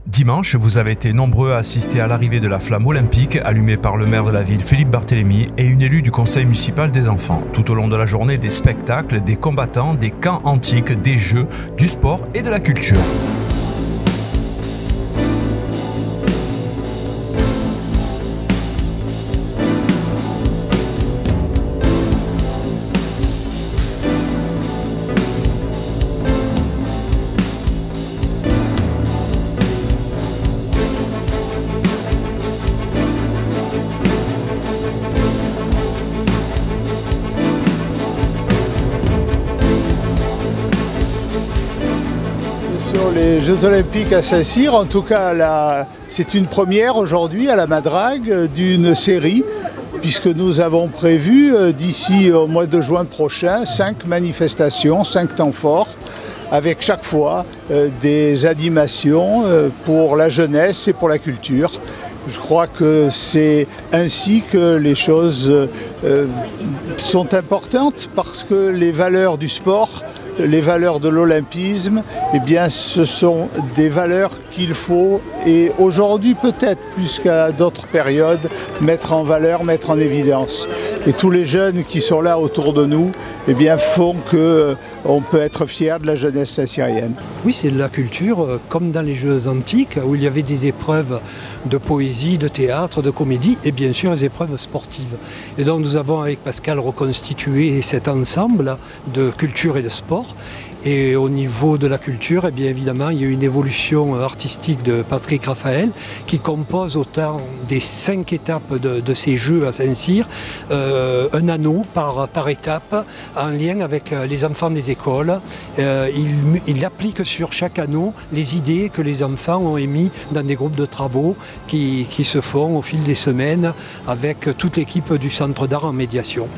Dimanche, vous avez été nombreux à assister à l'arrivée de la flamme olympique allumée par le maire de la ville Philippe Barthélémy et une élue du conseil municipal des enfants. Tout au long de la journée, des spectacles, des combattants, des camps antiques, des jeux, du sport et de la culture. Sur les Jeux Olympiques à Saint-Cyr, en tout cas c'est une première aujourd'hui à la Madrague d'une série, puisque nous avons prévu d'ici au mois de juin prochain 5 manifestations, 5 temps forts, avec chaque fois des animations pour la jeunesse et pour la culture. Je crois que c'est ainsi que les choses sont importantes, parce que les valeurs du sport, les valeurs de l'olympisme, eh bien, ce sont des valeurs qu'il faut, et aujourd'hui peut-être plus qu'à d'autres périodes, mettre en valeur, mettre en évidence. Et tous les jeunes qui sont là autour de nous, eh bien, font qu'on peut être fier de la jeunesse saint-cyrienne. Oui, c'est de la culture, comme dans les Jeux antiques, où il y avait des épreuves de poésie, de théâtre, de comédie, et bien sûr les épreuves sportives. Et donc nous avons avec Pascal reconstitué cet ensemble de culture et de sport. Et au niveau de la culture, eh bien évidemment, il y a une évolution artistique de Patrick Raphaël qui compose autant des 5 étapes de ces Jeux à Saint-Cyr, un anneau par étape en lien avec les enfants des écoles. Il applique sur chaque anneau les idées que les enfants ont émises dans des groupes de travaux qui se font au fil des semaines avec toute l'équipe du Centre d'art en médiation.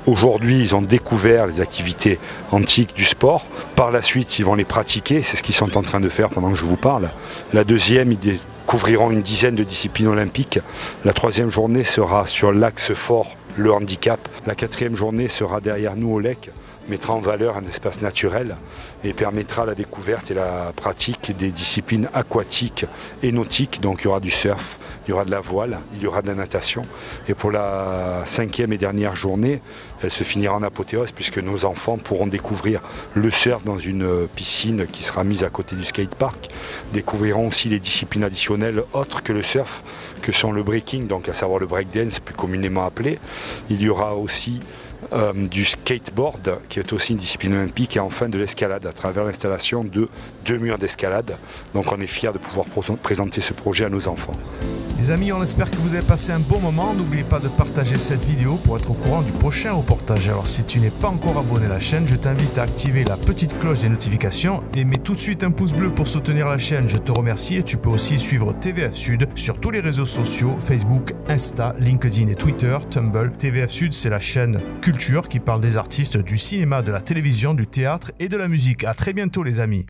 Aujourd'hui, ils ont découvert les activités antiques du sport. Par la suite, ils vont les pratiquer. C'est ce qu'ils sont en train de faire pendant que je vous parle. La deuxième, ils découvriront une dizaine de disciplines olympiques. La troisième journée sera sur l'axe fort, le handicap. La quatrième journée sera derrière nous au Lec, mettra en valeur un espace naturel et permettra la découverte et la pratique des disciplines aquatiques et nautiques. Donc il y aura du surf, il y aura de la voile, il y aura de la natation. Et pour la 5e et dernière journée, elle se finira en apothéose, puisque nos enfants pourront découvrir le surf dans une piscine qui sera mise à côté du skatepark. Découvriront aussi les disciplines additionnelles autres que le surf, que sont le breaking, donc à savoir le breakdance plus communément appelé. Il y aura aussi du skateboard, qui est aussi une discipline olympique, et enfin de l'escalade à travers l'installation de 2 murs d'escalade. Donc on est fiers de pouvoir présenter ce projet à nos enfants. Les amis, on espère que vous avez passé un bon moment. N'oubliez pas de partager cette vidéo pour être au courant du prochain reportage. Alors si tu n'es pas encore abonné à la chaîne, je t'invite à activer la petite cloche des notifications et mets tout de suite un pouce bleu pour soutenir la chaîne. Je te remercie, et tu peux aussi suivre TVF Sud sur tous les réseaux sociaux, Facebook, Insta, LinkedIn et Twitter, Tumblr. TVF Sud, c'est la chaîne culture qui parle des artistes du cinéma, de la télévision, du théâtre et de la musique. À très bientôt les amis.